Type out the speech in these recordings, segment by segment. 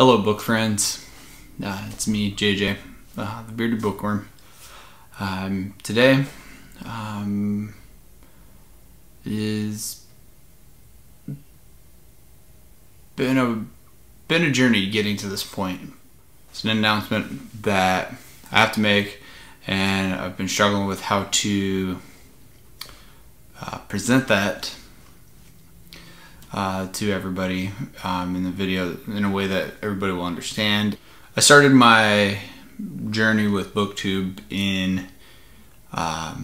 Hello, book friends. It's me, JJ, the Bearded Bookworm. Today is been a journey getting to this point. It's an announcement that I have to make, and I've been struggling with how to present that to everybody in the video in a way that everybody will understand. I started my journey with BookTube in a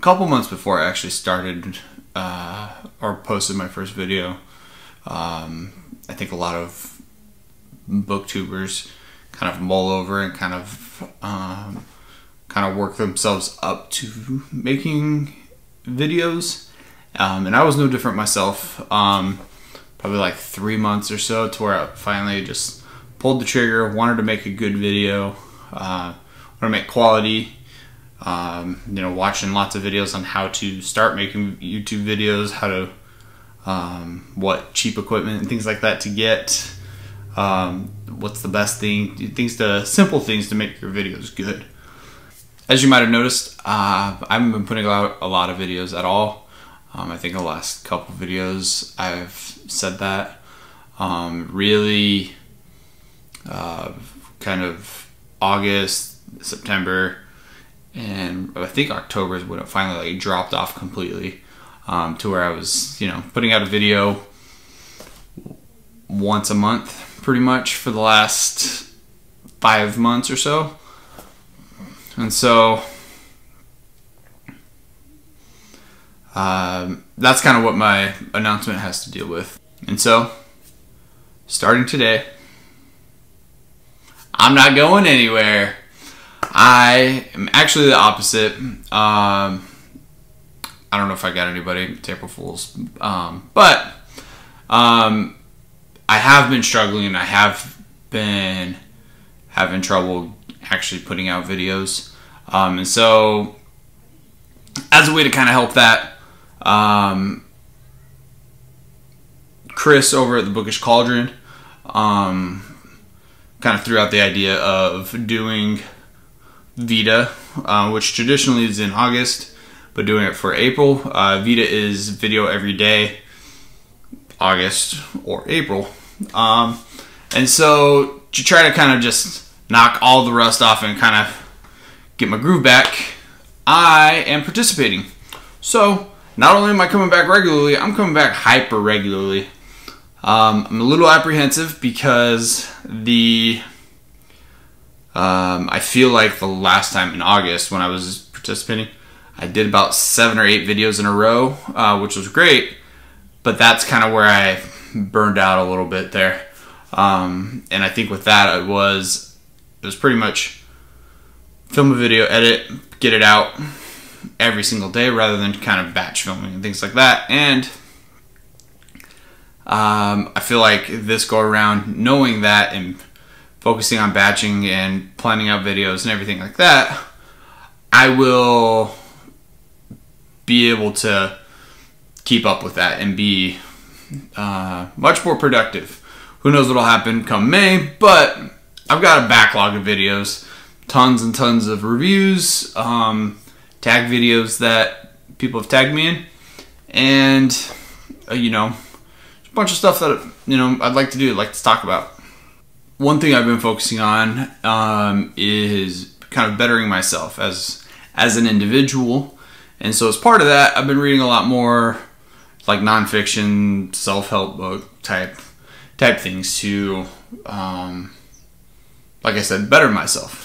couple months before I actually started or posted my first video. I think a lot of booktubers kind of mull over and kind of work themselves up to making videos, and I was no different myself. Probably like 3 months or so to where I finally just pulled the trigger, wanted to make a good video, wanted to make quality, watching lots of videos on how to start making YouTube videos, how to, what cheap equipment and things like that to get, what's the best thing, simple things to make your videos good. As you might have noticed, I haven't been putting out a lot of videos at all. I think the last couple videos I've said that. Really, kind of August, September, and I think October is when it finally like dropped off completely, to where I was, putting out a video once a month pretty much for the last 5 months or so. And so that's kind of what my announcement has to deal with. And so, starting today, I'm not going anywhere. I am actually the opposite. I don't know if I got anybody to April Fools, but I have been struggling, and I have been having trouble actually putting out videos. And so, as a way to kind of help that, Chris over at the Bookish Cauldron kind of threw out the idea of doing Vita, which traditionally is in August, but doing it for April. Vita is video every day, August or April. And so to try to kind of just knock all the rust off and kind of get my groove back, I am participating. So not only am I coming back regularly, I'm coming back hyper regularly. I'm a little apprehensive because I feel like the last time in August when I was participating, I did about 7 or 8 videos in a row, which was great, but that's kind of where I burned out a little bit there. And I think with that, it was pretty much film a video, edit, get it out every single day rather than kind of batch filming and things like that. And I feel like this go around, knowing that and focusing on batching and planning out videos and everything like that, I will be able to keep up with that and be much more productive. Who knows what'll happen come May, but I've got a backlog of videos, tons and tons of reviews, tag videos that people have tagged me in, and a bunch of stuff that I'd like to do, like to talk about. One thing I've been focusing on is kind of bettering myself as an individual, and so as part of that, I've been reading a lot more like nonfiction, self-help book type things to, like I said, better myself.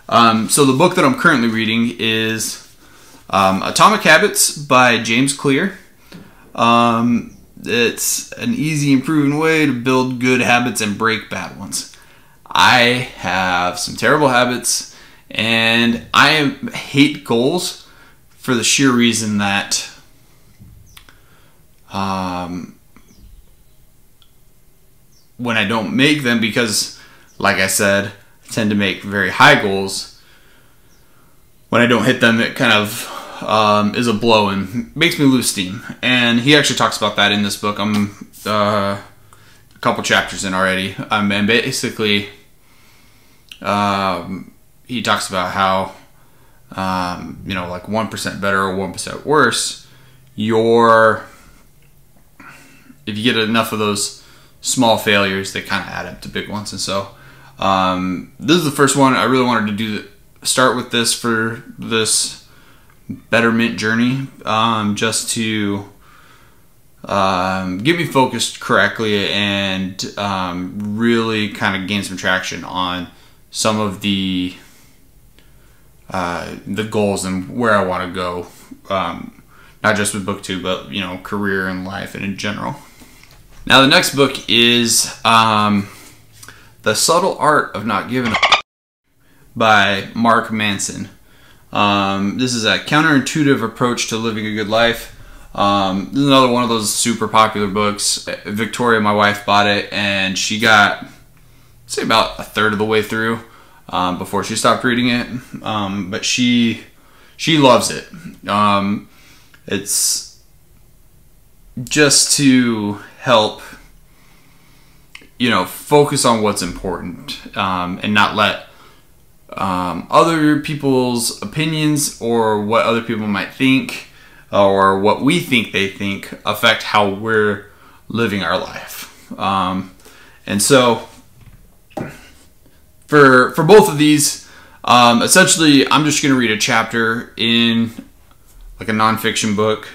So the book that I'm currently reading is Atomic Habits by James Clear. It's an easy and proven way to build good habits and break bad ones. I have some terrible habits, and I hate goals for the sheer reason that when I don't make them, because like I said, I tend to make very high goals, when I don't hit them, it kind of is a blow and makes me lose steam. And he actually talks about that in this book. couple chapters in already, and basically he talks about how you know, like 1% better or 1% worse, if you get enough of those small failures, they kind of add up to big ones. And so this is the first one. I really wanted to start with this for this betterment journey, just to get me focused correctly and really kind of gain some traction on some of the goals and where I want to go, not just with book 2, but, you know, career and life and in general. Now the next book is The Subtle Art of Not Giving a by Mark Manson. This is a counterintuitive approach to living a good life. This is another one of those super popular books. Victoria, my wife, bought it, and she got, say, about a third of the way through before she stopped reading it. But she loves it. It's just to help, you know, focus on what's important, and not let other people's opinions or what other people might think or what we think they think affect how we're living our life. And so for both of these, essentially I'm just going to read a chapter in like a nonfiction book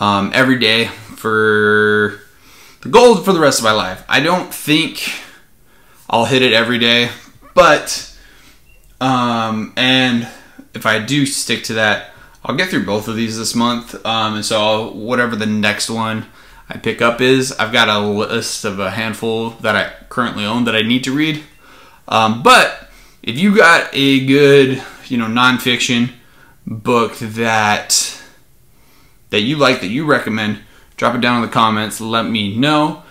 every day for the goal for the rest of my life. I don't think I'll hit it every day, but and if I do stick to that, I'll get through both of these this month. And so whatever the next one I pick up is, I've got a list of a handful that I currently own that I need to read. But if you got a good, you know, nonfiction book that you like, that you recommend, drop it down in the comments. Let me know,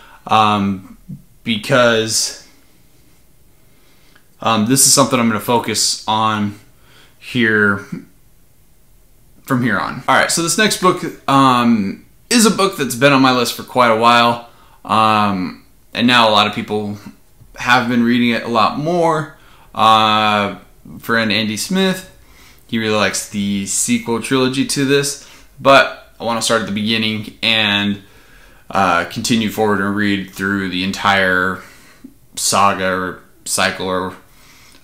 because this is something I'm going to focus on here from here on. All right, so this next book is a book that's been on my list for quite a while, and now a lot of people have been reading it a lot more. Friend Andy Smith, he really likes the sequel trilogy to this, but I want to start at the beginning and continue forward and read through the entire saga or cycle, or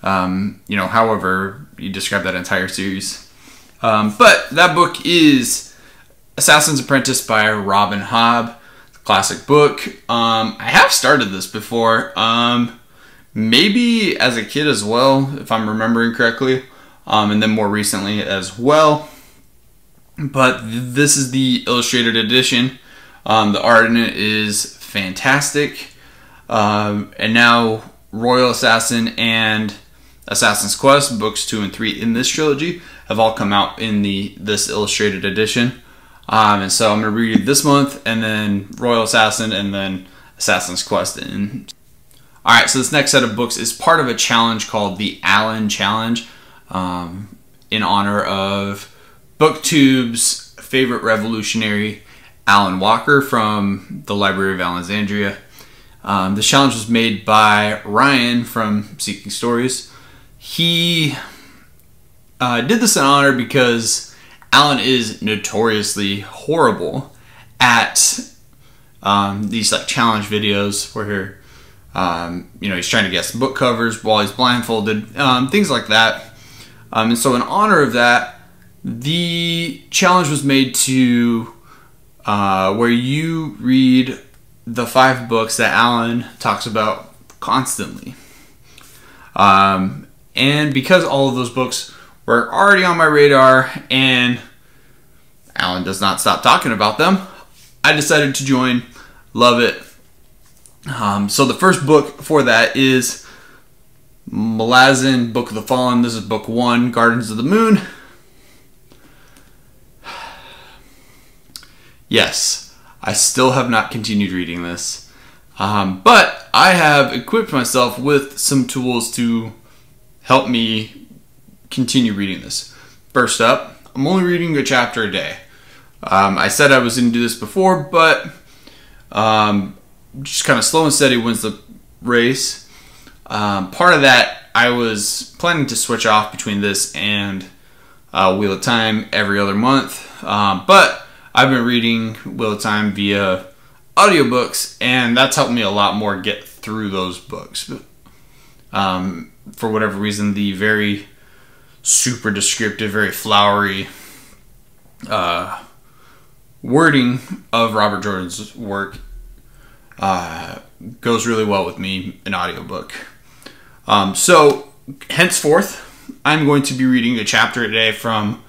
you know, however you describe that entire series. But that book is Assassin's Apprentice by Robin Hobb. It's a classic book. I have started this before, maybe as a kid as well, if I'm remembering correctly, and then more recently as well. But this is the illustrated edition. The art in it is fantastic. And now Royal Assassin and Assassin's Quest, books 2 and 3 in this trilogy, have all come out in this illustrated edition. And so I'm going to read this month, and then Royal Assassin, and then Assassin's Quest. Alright, so this next set of books is part of a challenge called the Allen Challenge, in honor of BookTube's favorite revolutionary, Alan Walker from the Library of Alexandria. This challenge was made by Ryan from Seeking Stories. He did this in honor because Alan is notoriously horrible at these like challenge videos where you know, he's trying to guess book covers while he's blindfolded, things like that. And so in honor of that, the challenge was made to where you read the 5 books that Alan talks about constantly. And because all of those books were already on my radar and Alan does not stop talking about them, I decided to join. Love it. So the first book for that is Malazan, Book of the Fallen. This is book 1, Gardens of the Moon. Yes, I still have not continued reading this, but I have equipped myself with some tools to help me continue reading this. First up, I'm only reading a chapter a day. I said I was going to do this before, but just kind of slow and steady wins the race. Part of that, I was planning to switch off between this and Wheel of Time every other month, but I've been reading Wheel of Time via audiobooks, and that's helped me a lot more get through those books. For whatever reason, the very super descriptive, very flowery wording of Robert Jordan's work goes really well with me in audiobook. So henceforth, I'm going to be reading a chapter a day from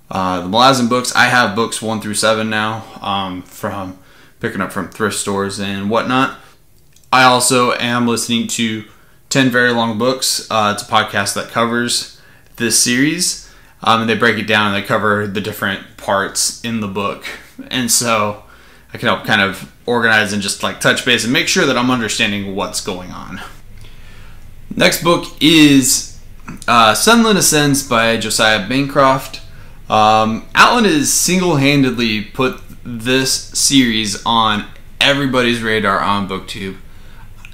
the Malazan books. I have books 1 through 7 now, from picking up from thrift stores and whatnot. I also am listening to 10 Very Long Books. It's a podcast that covers this series, and they break it down and they cover the different parts in the book. And so I can help kind of organize and just like touch base and make sure that I'm understanding what's going on. Next book is Sunderland Ascents by Josiah Bancroft. Alan has single-handedly put this series on everybody's radar on BookTube.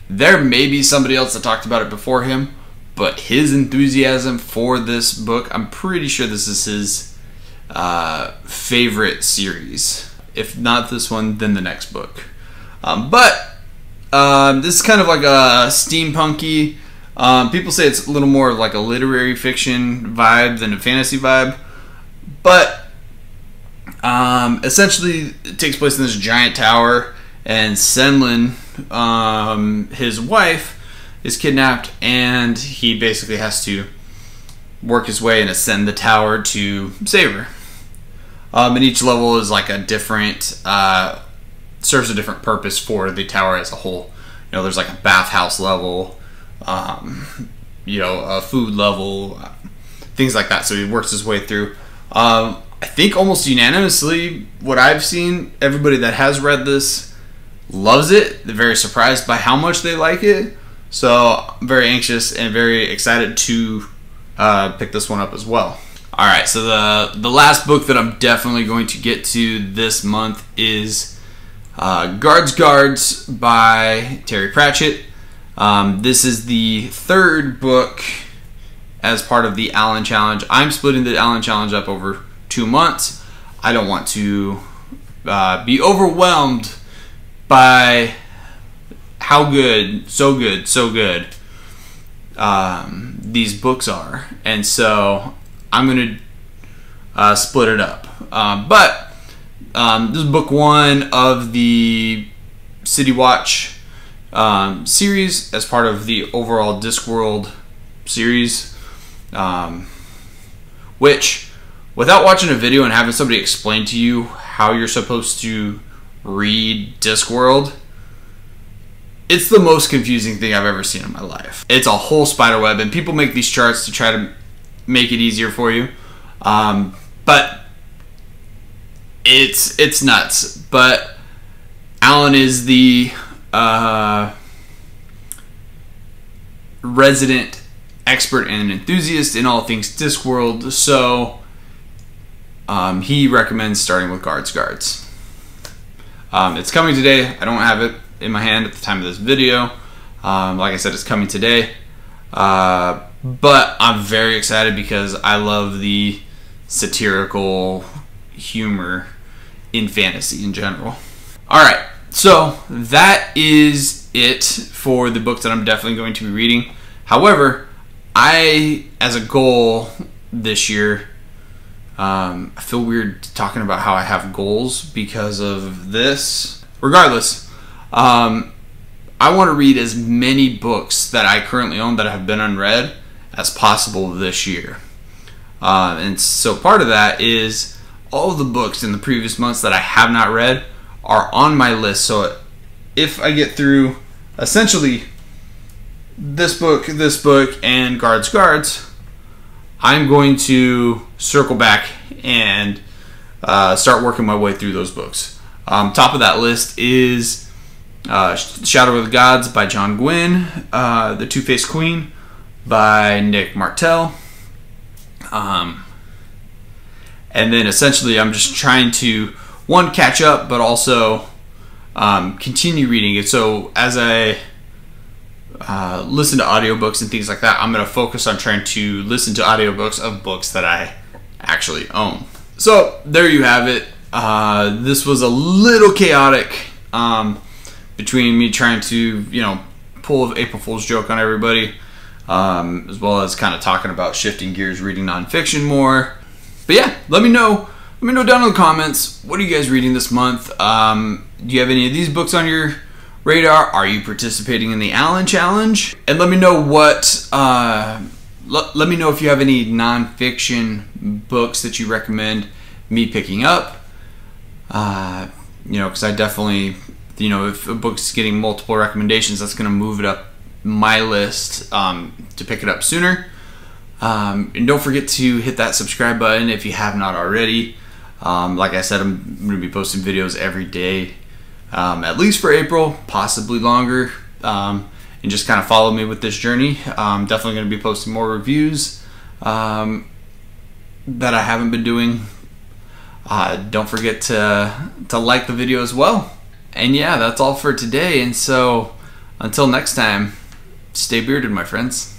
There may be somebody else that talked about it before him, but his enthusiasm for this book, I'm pretty sure this is his favorite series. If not this one, then the next book. But this is kind of like a steampunky. People say it's a little more like a literary fiction vibe than a fantasy vibe. But essentially, it takes place in this giant tower, and Sunderland, his wife, is kidnapped, and he basically has to work his way and ascend the tower to save her. And each level is like a different, serves a different purpose for the tower as a whole. You know, there's like a bathhouse level, you know, a food level, things like that. So he works his way through. I think almost unanimously, what I've seen, everybody that has read this loves it. They're very surprised by how much they like it. So I'm very anxious and very excited to pick this one up as well. All right, so the last book that I'm definitely going to get to this month is Guards by Terry Pratchett. This is the third book as part of the Allen Challenge. I'm splitting the Allen Challenge up over 2 months. I don't want to be overwhelmed by how good, so good these books are. And so I'm going to split it up. But this is book 1 of the City Watch series as part of the overall Discworld series, which, without watching a video and having somebody explain to you how you're supposed to read Discworld, it's the most confusing thing I've ever seen in my life. It's a whole spider web, and people make these charts to try to make it easier for you, but it's nuts. But Alan is the resident expert and enthusiast in all things Discworld, so he recommends starting with Guards. It's coming today. I don't have it in my hand at the time of this video. Like I said, it's coming today. But I'm very excited because I love the satirical humor in fantasy in general. Alright, so that is it for the books that I'm definitely going to be reading. However, I, as a goal this year, I feel weird talking about how I have goals because of this. Regardless, I want to read as many books that I currently own that have been unread as possible this year. And so part of that is all of the books in the previous months that I have not read are on my list. So if I get through essentially this book, and Guards, I'm going to circle back and start working my way through those books. Top of that list is Shadow of the Gods by John Gwynne, The Two-Faced Queen by Nick Martell. And then essentially I'm just trying to, one, catch up, but also continue reading it. So as I listen to audiobooks and things like that, I'm going to focus on trying to listen to audiobooks of books that I actually own. So there you have it. This was a little chaotic between me trying to, pull an April Fool's joke on everybody, as well as kind of talking about shifting gears, reading nonfiction more. But yeah, let me know down in the comments, what are you guys reading this month? Do you have any of these books on your radar? Are you participating in the Allen Challenge? And let me know what, let me know if you have any nonfiction books that you recommend me picking up. Because I definitely, if a book's getting multiple recommendations, that's going to move it up my list to pick it up sooner. And don't forget to hit that subscribe button if you have not already. Like I said, I'm going to be posting videos every day, at least for April, possibly longer, and just kind of follow me with this journey. I'm definitely going to be posting more reviews that I haven't been doing. Don't forget to like the video as well. And yeah, that's all for today. And so until next time, stay bearded, my friends.